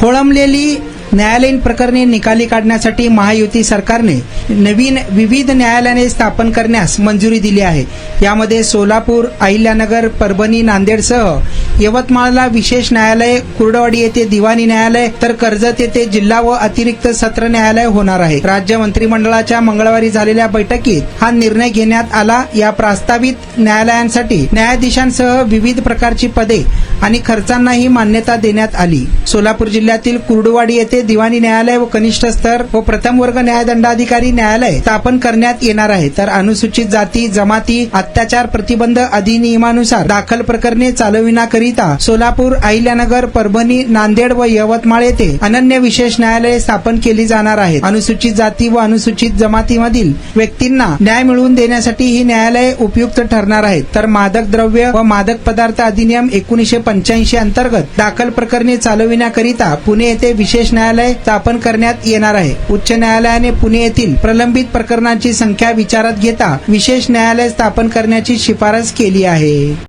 खोळंबलेली न्यायालयीन प्रकरणे निकाली काढण्यासाठी महायुती सरकारने नवीन विविध न्यायालयाने स्थापन करण्यास मंजुरी दिली आहे. यामध्ये सोलापूर, अहिल्यानगर, परभणी, नांदेडसह यवतमाळला विशेष न्यायालय, कुर्डवाडी येथे दिवाणी न्यायालय तर कर्जत येथे जिल्हा व अतिरिक्त सत्र न्यायालय होणार आहे. राज्य मंत्रिमंडळाच्या मंगळवारी झालेल्या बैठकीत हा निर्णय घेण्यात आला. या प्रस्तावित न्यायालयांसाठी न्यायाधीशांसह विविध प्रकारची पदे आणि खर्चांनाही मान्यता देण्यात आली. सोलापूर जिल्ह्यातील कुर्डवाडी येथे दिवाणी न्यायालय व कनिष्ठ स्तर व प्रथम वर्ग न्यायदंडाधिकारी न्यायालय स्थापन करण्यात येणार आहे. तर अनुसूचित जाती जमाती अत्याचार प्रतिबंध अधिनियमानुसार दाखल प्रकरणे चालविण्याकरिता सोलापूर, अहिल्यानगर, परभणी, नांदेड व यवतमाळ येथे अनन्य विशेष न्यायालये स्थापन केली जाणार आहेत. अनुसूचित जाती व अनुसूचित जमातीमधील व्यक्तींना न्याय मिळवून देण्यासाठी ही न्यायालये उपयुक्त ठरणार आहेत. तर मादक द्रव्य व मादक पदार्थ अधिनियम 1985 अंतर्गत दाखल प्रकरणे चालविण्याकरिता पुणे येथे विशेष न्यायालय स्थापन करण्यात येणार आहे. उच्च न्यायालयाने पुणे येथील प्रलंबित प्रकरणांची संख्या विचारात घेता विशेष न्यायालय स्थापन करण्याची शिफारस केली आहे.